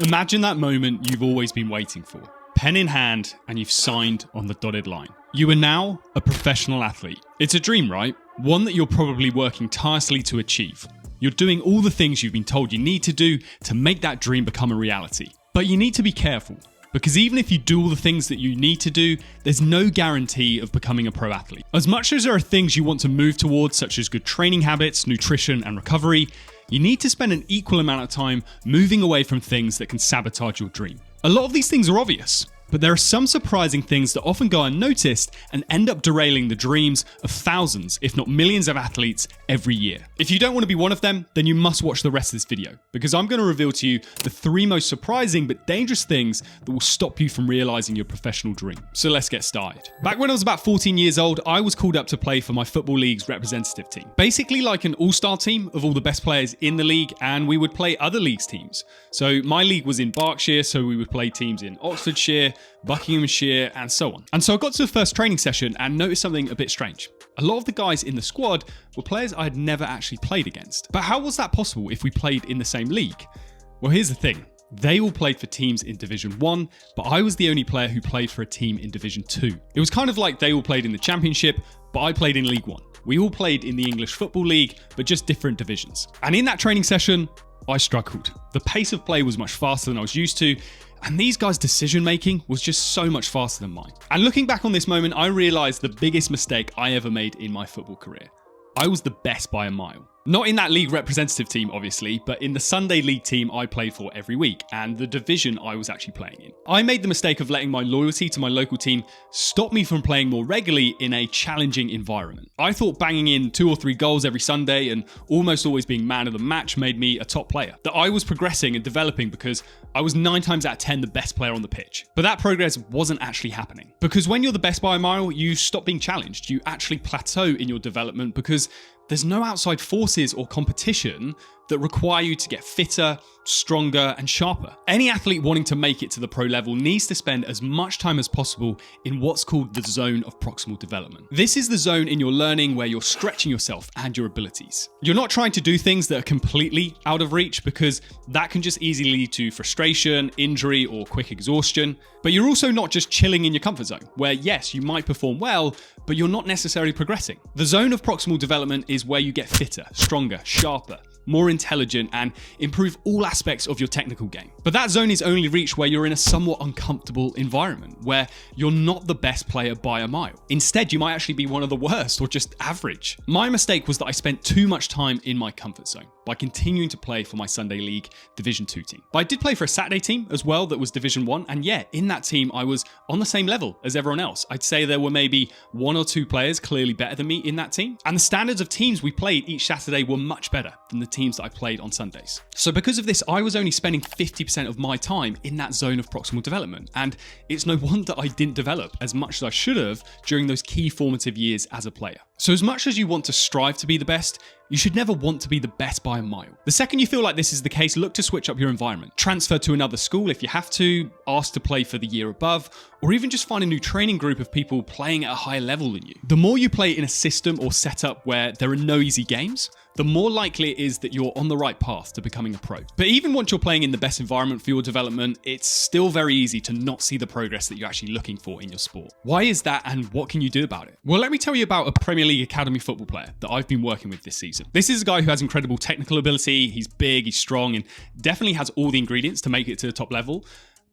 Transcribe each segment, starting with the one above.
Imagine that moment you've always been waiting for. Pen in hand, and you've signed on the dotted line. You are now a professional athlete. It's a dream, right? One that you're probably working tirelessly to achieve. You're doing all the things you've been told you need to do to make that dream become a reality. But you need to be careful, because even if you do all the things that you need to do, there's no guarantee of becoming a pro athlete. As much as there are things you want to move towards, such as good training habits, nutrition, and recovery, you need to spend an equal amount of time moving away from things that can sabotage your dream. A lot of these things are obvious, but there are some surprising things that often go unnoticed and end up derailing the dreams of thousands, if not millions of athletes every year. If you don't want to be one of them, then you must watch the rest of this video, because I'm going to reveal to you the 3 most surprising but dangerous things that will stop you from realizing your professional dream. So let's get started. Back when I was about 14 years old, I was called up to play for my football league's representative team. Basically like an all-star team of all the best players in the league, and we would play other leagues' teams. So my league was in Berkshire, so we would play teams in Oxfordshire, Buckinghamshire, and so on. And so I got to the first training session and noticed something a bit strange. A lot of the guys in the squad were players I had never actually played against. But how was that possible if we played in the same league? Well, here's the thing. They all played for teams in Division 1, but I was the only player who played for a team in Division 2. It was kind of like they all played in the Championship, but I played in League 1. We all played in the English Football League, but just different divisions. And in that training session, I struggled. The pace of play was much faster than I was used to, and these guys' decision making was just so much faster than mine. And looking back on this moment, I realized the biggest mistake I ever made in my football career. I was the best by a mile. Not in that league representative team, obviously, but in the Sunday league team I played for every week and the division I was actually playing in. I made the mistake of letting my loyalty to my local team stop me from playing more regularly in a challenging environment. I thought banging in 2 or 3 goals every Sunday and almost always being man of the match made me a top player. That I was progressing and developing because I was 9 times out of 10 the best player on the pitch. But that progress wasn't actually happening. Because when you're the best by a mile, you stop being challenged. You actually plateau in your development because there's no outside forces or competition that require you to get fitter, stronger, and sharper. Any athlete wanting to make it to the pro level needs to spend as much time as possible in what's called the zone of proximal development. This is the zone in your learning where you're stretching yourself and your abilities. You're not trying to do things that are completely out of reach because that can just easily lead to frustration, injury, or quick exhaustion. But you're also not just chilling in your comfort zone, where yes, you might perform well, but you're not necessarily progressing. The zone of proximal development is where you get fitter, stronger, sharper, more intelligent, and improve all aspects of your technical game. But that zone is only reached where you're in a somewhat uncomfortable environment, where you're not the best player by a mile. Instead, you might actually be one of the worst or just average. My mistake was that I spent too much time in my comfort zone by continuing to play for my Sunday League Division 2 team. But I did play for a Saturday team as well that was Division 1, and yeah, in that team I was on the same level as everyone else. I'd say there were maybe 1 or 2 players clearly better than me in that team, and the standards of teams we played each Saturday were much better than the teams that I played on Sundays. So because of this, I was only spending 50% of my time in that zone of proximal development, and it's no wonder I didn't develop as much as I should have during those key formative years as a player. So as much as you want to strive to be the best, you should never want to be the best by a mile. The second you feel like this is the case, look to switch up your environment. Transfer to another school if you have to, ask to play for the year above, or even just find a new training group of people playing at a higher level than you. The more you play in a system or setup where there are no easy games, the more likely it is that you're on the right path to becoming a pro. But even once you're playing in the best environment for your development, it's still very easy to not see the progress that you're actually looking for in your sport. Why is that, and what can you do about it? Well, let me tell you about a Premier League academy football player that I've been working with this season. This is a guy who has incredible technical ability, he's big, he's strong, and definitely has all the ingredients to make it to the top level.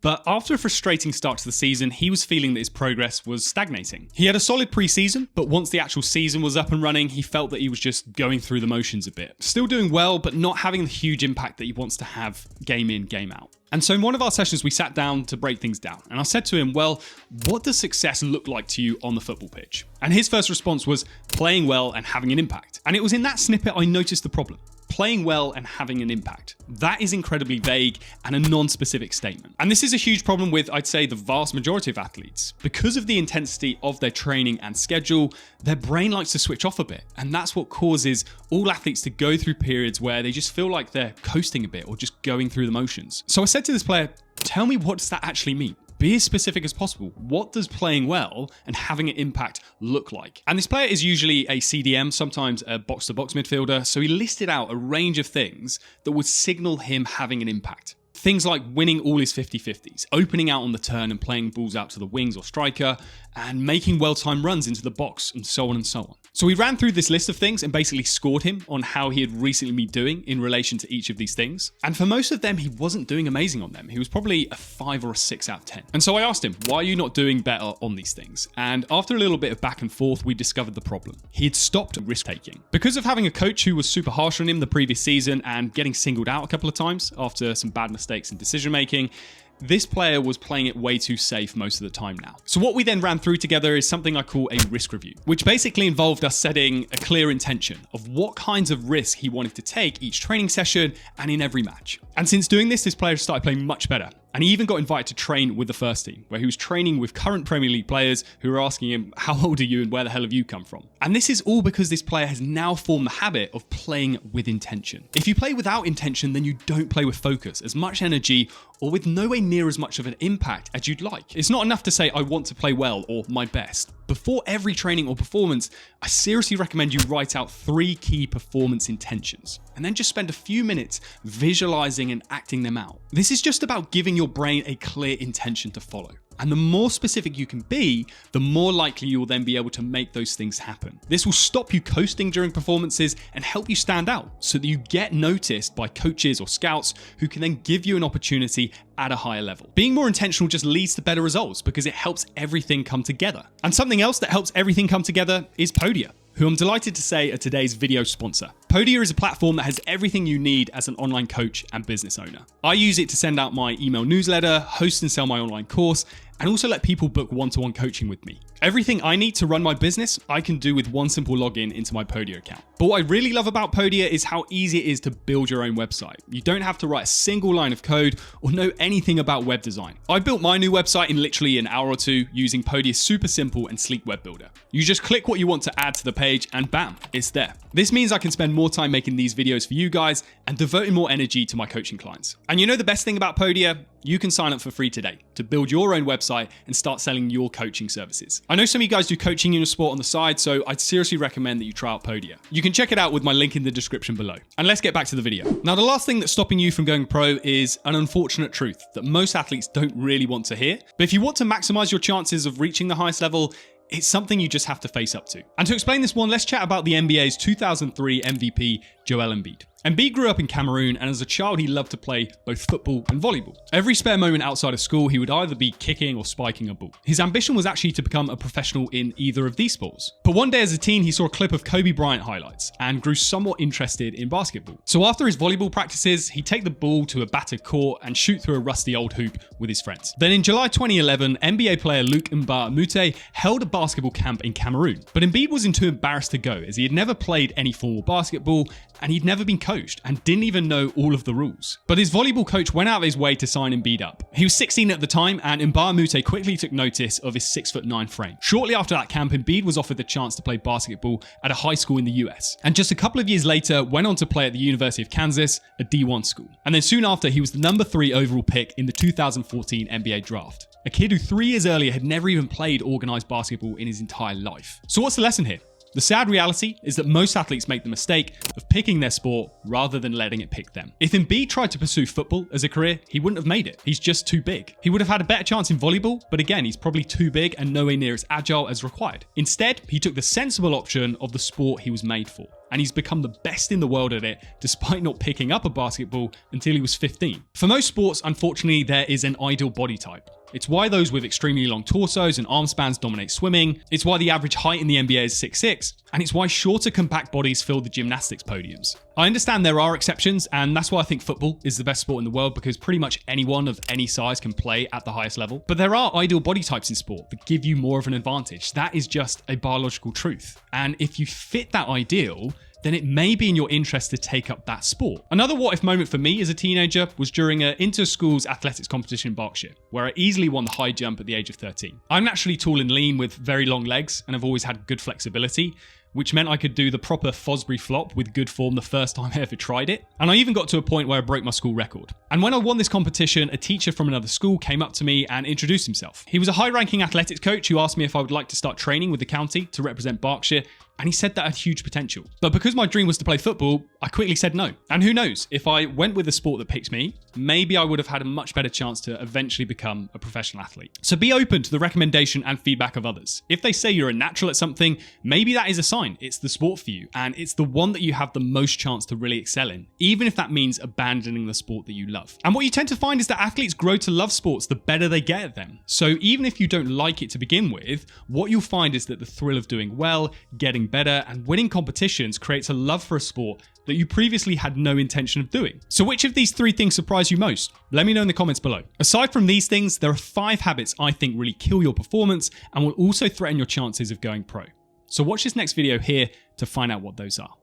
But after a frustrating start to the season, he was feeling that his progress was stagnating. He had a solid pre-season, but once the actual season was up and running, he felt that he was just going through the motions a bit. Still doing well, but not having the huge impact that he wants to have game in, game out. And so in one of our sessions, we sat down to break things down. And I said to him, well, what does success look like to you on the football pitch? And his first response was playing well and having an impact. And it was in that snippet I noticed the problem. Playing well and having an impact. That is incredibly vague and a non-specific statement. And this is a huge problem with, I'd say, the vast majority of athletes. Because of the intensity of their training and schedule, their brain likes to switch off a bit. And that's what causes all athletes to go through periods where they just feel like they're coasting a bit or just going through the motions. So I said to this player, tell me, what does that actually mean? Be as specific as possible. What does playing well and having an impact look like? And this player is usually a CDM, sometimes a box-to-box midfielder, so he listed out a range of things that would signal him having an impact. Things like winning all his 50-50s, opening out on the turn and playing balls out to the wings or striker, and making well-timed runs into the box, and so on and so on. So we ran through this list of things and basically scored him on how he had recently been doing in relation to each of these things. And for most of them, he wasn't doing amazing on them. He was probably a 5 or a 6 out of 10. And so I asked him, why are you not doing better on these things? And after a little bit of back and forth, we discovered the problem. He had stopped risk-taking. Because of having a coach who was super harsh on him the previous season and getting singled out a couple of times after some bad mistakes in decision-making, this player was playing it way too safe most of the time now. So what we then ran through together is something I call a risk review, which basically involved us setting a clear intention of what kinds of risk he wanted to take each training session and in every match. And since doing this player started playing much better. And he even got invited to train with the first team, where he was training with current Premier League players who were asking him, how old are you and where the hell have you come from? And this is all because this player has now formed the habit of playing with intention. If you play without intention, then you don't play with focus, as much energy, or with nowhere near as much of an impact as you'd like. It's not enough to say, I want to play well or my best. Before every training or performance, I seriously recommend you write out 3 key performance intentions, and then just spend a few minutes visualizing and acting them out. This is just about giving your brain a clear intention to follow. And the more specific you can be, the more likely you will then be able to make those things happen. This will stop you coasting during performances and help you stand out so that you get noticed by coaches or scouts who can then give you an opportunity at a higher level. Being more intentional just leads to better results because it helps everything come together. And something else that helps everything come together is Podia, who I'm delighted to say are today's video sponsor. Podia is a platform that has everything you need as an online coach and business owner. I use it to send out my email newsletter, host and sell my online course, and also let people book one-to-one coaching with me. Everything I need to run my business, I can do with one simple login into my Podia account. But what I really love about Podia is how easy it is to build your own website. You don't have to write a single line of code or know anything about web design. I built my new website in literally an hour or 2 using Podia's super simple and sleek web builder. You just click what you want to add to the page and bam, it's there. This means I can spend more time making these videos for you guys and devoting more energy to my coaching clients. And you know the best thing about Podia? You can sign up for free today to build your own website and start selling your coaching services. I know some of you guys do coaching in your sport on the side, so I'd seriously recommend that you try out Podia. You can check it out with my link in the description below. And let's get back to the video. Now, the last thing that's stopping you from going pro is an unfortunate truth that most athletes don't really want to hear. But if you want to maximize your chances of reaching the highest level, it's something you just have to face up to. And to explain this one, let's chat about the NBA's 2003 MVP, Joel Embiid. Embiid grew up in Cameroon, and as a child he loved to play both football and volleyball. Every spare moment outside of school he would either be kicking or spiking a ball. His ambition was actually to become a professional in either of these sports. But one day as a teen he saw a clip of Kobe Bryant highlights and grew somewhat interested in basketball. So after his volleyball practices, he'd take the ball to a battered court and shoot through a rusty old hoop with his friends. Then in July 2011, NBA player Luc Mbah-a-Moute held a basketball camp in Cameroon. But Embiid wasn't too embarrassed to go, as he had never played any formal basketball and he'd never been coached and didn't even know all of the rules. But his volleyball coach went out of his way to sign Embiid up. He was 16 at the time, and Mbah-a-Moute quickly took notice of his 6'9" frame. Shortly after that camp, Embiid was offered the chance to play basketball at a high school in the US, and just a couple of years later went on to play at the University of Kansas, a D1 school. And then soon after, he was the number 3 overall pick in the 2014 NBA draft. A kid who 3 years earlier had never even played organized basketball in his entire life. So what's the lesson here? The sad reality is that most athletes make the mistake of picking their sport rather than letting it pick them. If Embiid tried to pursue football as a career, he wouldn't have made it. He's just too big. He would have had a better chance in volleyball, but again, he's probably too big and nowhere near as agile as required. Instead, he took the sensible option of the sport he was made for. And he's become the best in the world at it, despite not picking up a basketball until he was 15. For most sports, unfortunately, there is an ideal body type. It's why those with extremely long torsos and arm spans dominate swimming. It's why the average height in the NBA is 6'6", and it's why shorter, compact bodies fill the gymnastics podiums. I understand there are exceptions, and that's why I think football is the best sport in the world, because pretty much anyone of any size can play at the highest level. But there are ideal body types in sport that give you more of an advantage. That is just a biological truth. And if you fit that ideal, then it may be in your interest to take up that sport. Another what-if moment for me as a teenager was during an inter-schools athletics competition in Berkshire, where I easily won the high jump at the age of 13. I'm naturally tall and lean with very long legs, and I've always had good flexibility, which meant I could do the proper Fosbury flop with good form the first time I ever tried it. And I even got to a point where I broke my school record. And when I won this competition, a teacher from another school came up to me and introduced himself. He was a high-ranking athletics coach who asked me if I would like to start training with the county to represent Berkshire And he said that had huge potential. But because my dream was to play football, I quickly said no. And who knows, if I went with a sport that picked me, maybe I would have had a much better chance to eventually become a professional athlete. So be open to the recommendation and feedback of others. If they say you're a natural at something, maybe that is a sign it's the sport for you, and it's the one that you have the most chance to really excel in, even if that means abandoning the sport that you love. And what you tend to find is that athletes grow to love sports the better they get at them. So even if you don't like it to begin with, what you'll find is that the thrill of doing well, getting better, and winning competitions creates a love for a sport that you previously had no intention of doing. So which of these 3 things surprise you most? Let me know in the comments below. Aside from these things, there are 5 habits I think really kill your performance and will also threaten your chances of going pro. So watch this next video here to find out what those are.